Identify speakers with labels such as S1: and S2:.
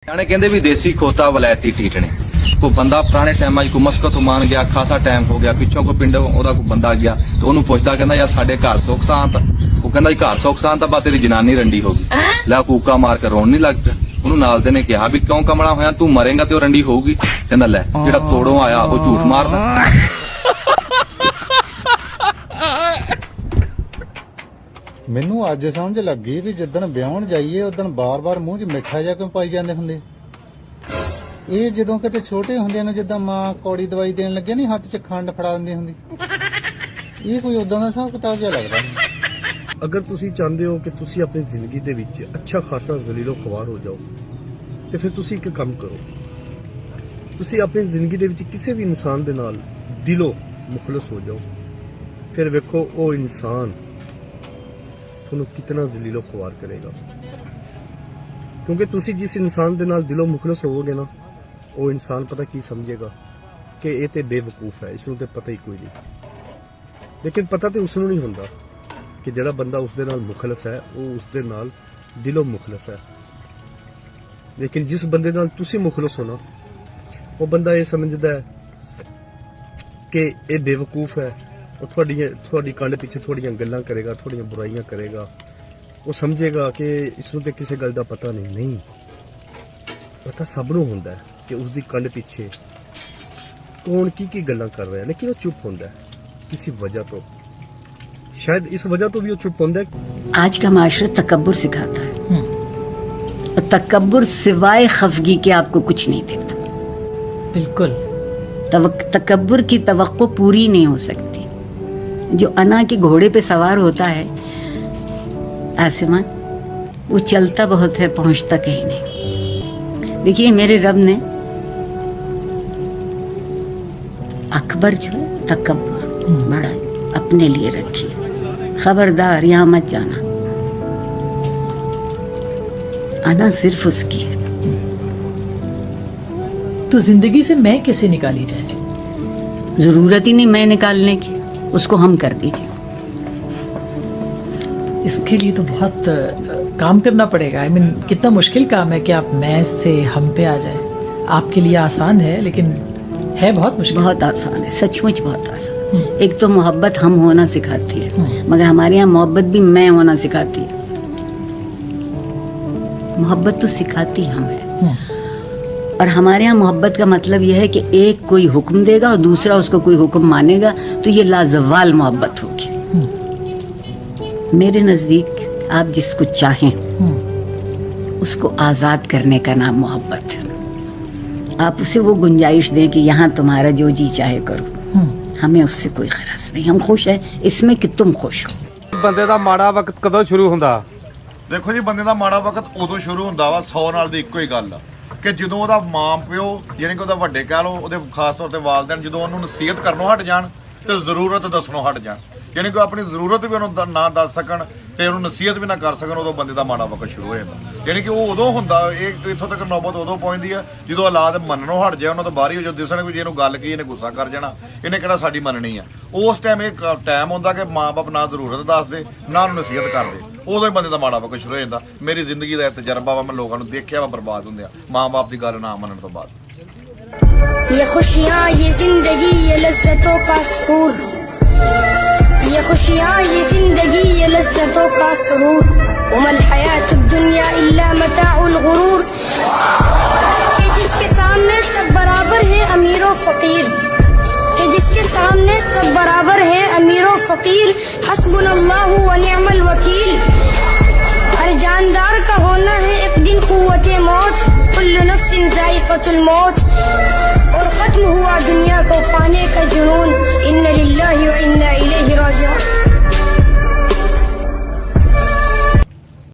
S1: ਸਿਆਣੇ ਕਹਿੰਦੇ ਵੀ ਦੇਸੀ ਖੋਤਾ ਵਲੈਤੀ ਟੀਟਣੇ। ਕੋਈ ਬੰਦਾ ਪੁਰਾਣੇ ਟਾਈਮਾਂ 'ਚ ਕੋਈ ਮਸਕਤ ਮਾਨ ਗਿਆ, ਖਾਸਾ ਟਾਈਮ ਹੋ ਗਿਆ, ਪਿੱਛੋਂ ਕੋਈ ਪਿੰਡ ਉਹਦਾ ਕੋਈ ਬੰਦਾ ਗਿਆ ਤੇ ਉਹਨੂੰ ਪੁੱਛਦਾ, ਕਹਿੰਦਾ ਯਾਰ ਸਾਡੇ ਘਰ ਸੁੱਖ ਸਾਂਤ। ਉਹ ਕਹਿੰਦਾ ਜੀ ਘਰ ਸੁੱਖ ਸਾਂਤ, ਬਾ ਤੇਰੀ ਜਨਾਨੀ ਰੰਡੀ ਹੋ ਗਈ। ਲੈ ਕੂਕਾ ਮਾਰ ਕੇ ਰੋਣ ਨਹੀਂ ਲੱਗ ਪਿਆ। ਉਹਨੂੰ ਨਾਲ ਦੇ ਨੇ ਕਿਹਾ ਵੀ ਕਿਉਂ ਕਮਲਾ ਹੋਇਆ, ਤੂੰ ਮਰੇਂਗਾ ਤੇ ਉਹ ਰੰਡੀ ਹੋਊਗੀ। ਕਹਿੰਦਾ ਲੈ ਜਿਹੜਾ ਤੋੜੋਂ ਆਇਆ ਉਹ ਝੂਠ ਮਾਰਦਾ।
S2: ਮੈਨੂੰ ਅੱਜ ਸਮਝ ਲੱਗੀ ਵੀ ਜਿੱਦਣ ਵਿਆਹਣ ਜਾਈਏ ਉਦਣ ਬਾਰ-ਬਾਰ ਮੂੰਹ 'ਚ ਮਿੱਠਾ ਜਿਹਾ ਕਿਉਂ ਪਾਈ ਜਾਂਦੇ ਹੁੰਦੇ। ਇਹ ਜਦੋਂ ਕਿਤੇ ਛੋਟੇ ਹੁੰਦਿਆਂ ਨੂੰ ਜਿੱਦਾਂ ਮਾਂ ਕੌੜੀ ਦਵਾਈ ਦੇਣ ਲੱਗੇ ਨਹੀਂ ਹੱਥ 'ਚ ਖੰਡ ਫੜਾ ਦਿੰਦੀ ਹੁੰਦੀ, ਇਹ ਕੋਈ ਉਦਾਂ ਦਾ ਹਿਸਾਬ ਕਿਤਾਬ ਜਿਹਾ ਲੱਗਦਾ।
S3: ਅਗਰ ਤੁਸੀਂ ਚਾਹੁੰਦੇ ਹੋ ਕਿ ਤੁਸੀਂ ਆਪਣੀ ਜ਼ਿੰਦਗੀ ਦੇ ਵਿੱਚ ਅੱਛਾ ਖਾਸਾ ਜ਼ਲੀਲੋ ਖਵਾਰ ਹੋ ਜਾਓ ਤੇ ਫਿਰ ਤੁਸੀਂ ਇੱਕ ਕੰਮ ਕਰੋ, ਤੁਸੀਂ ਆਪਣੀ ਜ਼ਿੰਦਗੀ ਦੇ ਵਿੱਚ ਕਿਸੇ ਵੀ ਇਨਸਾਨ ਦੇ ਨਾਲ ਦਿਲੋਂ ਮੁਖਲਸ ਹੋ ਜਾਓ। ਫਿਰ ਵੇਖੋ ਉਹ ਇਨਸਾਨ ਤੁਹਾਨੂੰ ਕਿਤਨਾ ਜ਼ਲੀਲੋ ਖਵਾਰ ਕਰੇਗਾ। ਕਿਉਂਕਿ ਤੁਸੀਂ ਜਿਸ ਇਨਸਾਨ ਦੇ ਨਾਲ ਦਿਲੋਂ ਮੁਖਲਸ ਹੋਵੋਗੇ ਨਾ, ਉਹ ਇਨਸਾਨ ਪਤਾ ਕੀ ਸਮਝੇਗਾ ਕਿ ਇਹ ਤੇ ਬੇਵਕੂਫ ਹੈ, ਇਸ ਨੂੰ ਤੇ ਪਤਾ ਹੀ ਕੋਈ ਨਹੀਂ। ਲੇਕਿਨ ਪਤਾ ਤੇ ਉਸ ਨੂੰ ਨਹੀਂ ਹੁੰਦਾ ਕਿ ਜਿਹੜਾ ਬੰਦਾ ਉਸ ਦੇ ਨਾਲ ਮੁਖਲਸ ਹੈ ਉਹ ਉਸ ਦੇ ਨਾਲ ਦਿਲੋਂ ਮੁਖਲਸ ਹੈ। ਲੇਕਿਨ ਜਿਸ ਬੰਦੇ ਨਾਲ ਤੁਸੀਂ ਮੁਖਲਸ ਹੋ ਨਾ, ਉਹ ਬੰਦਾ ਇਹ ਸਮਝਦਾ ਹੈ ਕਿ ਇਹ ਬੇਵਕੂਫ ਹੈ, ਉਹ ਤੁਹਾਡੀ ਕੰਡ ਪਿੱਛੇ ਥੋੜੀਆਂ ਗੱਲਾਂ ਕਰੇਗਾ, ਥੋੜੀਆਂ ਬੁਰਾਈਆਂ ਕਰੇਗਾ। ਉਹ ਸਮਝੇਗਾ ਕਿ ਇਸ ਨੂੰ ਤੇ ਕਿਸੇ ਗੱਲ ਦਾ ਪਤਾ ਨਹੀਂ ਪਤਾ ਸਭ ਨੂੰ ਹੁੰਦਾ ਹੈ ਕਿ ਉਸ ਦੀ ਕੰਡ ਪਿੱਛੇ ਕੌਣ ਕੀ ਗੱਲਾਂ ਕਰ ਰਿਹਾ, ਲੇਕਿਨ ਉਹ ਚੁੱਪ ਹੁੰਦਾ ਹੈ किसी वजह तो, शायद इस वजह तो भी वो चुप होता है।
S4: आज का माशरा तकब्बुर सिखाता है और तकब्बुर सिवाय खफगी के आपको कुछ नहीं देता।
S5: बिल्कुल
S4: तकब्बुर की तवक्को पूरी नहीं हो सकती। जो अना के घोड़े पे सवार होता है आसमान, वो चलता बहुत है, पहुंचता कहीं नहीं। देखिए मेरे रब ने अकबर जो है तकब्बुर बड़ा अपने लिए रखी, खबरदार यहाँ मत जाना, आना सिर्फ उसकी है।
S5: तो जिंदगी से मैं कैसे निकाली जाए?
S4: जरूरत ही नहीं मैं निकालने की, उसको हम कर दीजिए।
S5: इसके लिए तो बहुत काम करना पड़ेगा। I mean, कितना मुश्किल काम है कि आप मैं से हम पे आ जाए। आपके लिए आसान है लेकिन है बहुत मुश्किल।
S4: बहुत आसान है, सचमुच बहुत आसान। एक तो मोहब्बत हम होना सिखाती है, मगर हमारे यहाँ मोहब्बत भी मैं होना सिखाती है। मोहब्बत तो सिखाती हम है, और हमारे यहाँ मोहब्बत का मतलब यह है कि एक कोई हुक्म देगा और दूसरा उसको कोई हुक्म मानेगा, तो ये लाजवाल मोहब्बत होगी। मेरे नजदीक आप जिसको चाहें उसको आजाद करने का नाम मोहब्बत है। आप उसे वो गुंजाइश दें कि यहाँ तुम्हारा जो जी चाहे करो, हमें उससे कोई गरज नहीं, हम खुश हैं इसमें कि तुम खुश हो।
S6: ਬੰਦੇ ਦਾ ਮਾੜਾ ਵਕਤ ਕਦੋਂ ਸ਼ੁਰੂ ਹੁੰਦਾ?
S7: ਦੇਖੋ ਜੀ, ਬੰਦੇ ਦਾ ਮਾੜਾ ਵਕਤ ਉਦੋਂ ਸ਼ੁਰੂ ਹੁੰਦਾ ਵਾ 100 ਨਾਲ ਦੀ ਇੱਕੋ ਹੀ ਗੱਲ ਆ ਕਿ ਜਦੋਂ ਉਹਦਾ ਮਾਂ ਪਿਓ ਯਾਨੀ ਕਿ ਉਹਦਾ ਵੱਡੇ ਕਹਿ ਲਓ, ਉਹਦੇ ਖਾਸ ਤੌਰ ਤੇ ਵਾਲਿਦੈਨ ਜਦੋਂ ਉਹਨੂੰ ਨਸੀਹਤ ਕਰਨੋਂ ਹਟ ਜਾਣ ਤੇ ਜ਼ਰੂਰਤ ਦੱਸਣੋਂ ਹਟ ਜਾਣ, ਯਾਨੀ ਕਿ ਆਪਣੀ ਜ਼ਰੂਰਤ ਵੀ ਉਹਨੂੰ ਨਾ ਦੱਸ ਸਕਣ ਤੇ ਉਹਨੂੰ ਨਸੀਹਤ ਵੀ ਨਾ ਕਰ ਸਕਣ, ਉਦੋਂ ਬੰਦੇ ਦਾ ਮਾੜਾ ਵਕਤ ਸ਼ੁਰੂ ਹੋ ਜਾਂਦਾ। ਯਾਨੀ ਕਿ ਉਹ ਉਦੋਂ ਹੁੰਦਾ, ਇਹ ਇੱਥੋਂ ਤੱਕ ਨੌਬਤ ਉਦੋਂ ਪਹੁੰਚਦੀ ਆ ਜਦੋਂ ਔਲਾਦ ਮੰਨਣੋਂ ਹਟ ਜਾਏ, ਉਹਨਾਂ ਤੋਂ ਬਾਹਰ ਹੀ ਜੋ ਦਿਸਣ ਵੀ ਜੇ ਇਹਨੂੰ ਗੱਲ ਕੀ ਇਹਨੇ ਗੁੱਸਾ ਕਰ ਜਾਣਾ, ਇਹਨੇ ਕਿਹੜਾ ਸਾਡੀ ਮੰਨਣੀ ਆ। ਉਸ ਟਾਈਮ ਇਹ ਟਾਈਮ ਹੁੰਦਾ ਕਿ ਮਾਂ-ਬਾਪ ਨਾ ਜ਼ਰੂਰਤ ਦੱਸਦੇ ਨਾ ਉਹਨੂੰ ਨਸੀਹਤ ਕਰਦੇ, ਉਦੋਂ ਹੀ ਬੰਦੇ ਦਾ ਮਾੜਾ ਵਕਤ ਸ਼ੁਰੂ ਹੋ ਜਾਂਦਾ। ਮੇਰੀ ਜ਼ਿੰਦਗੀ ਦਾ ਇਹ ਤਜਰਬਾ ਵਾ, ਮੈਂ ਲੋਕਾਂ ਨੂੰ ਦੇਖਿਆ ਵਾ ਬਰਬਾਦ ਹੁੰਦੇ ਆ ਮਾਂ-ਬਾਪ ਦੀ ਗੱਲ ਨਾ ਮੰਨਣ ਤੋਂ ਬਾਅਦ।
S8: ये खुशियाँ ये जिंदगी ये लज्जतों का सुरूर, ये खुशियाँ ये जिंदगी ये लज्जतों का सुरूर, वमल हयात दुनिया इल्ला मताउल गुरूर। कि जिसके सामने सब बराबर है अमीर और फकीर, कि जिसके सामने सब बराबर है अमीर और फकीर, हस्बुनल्लाहु व निअमल वकील। हर जानदार का होना है एक दिन कुव्वते मौत, कुल्लु नफ्सिन जायक़तुल मौत। और खत्म हुआ दुनिया को पाने का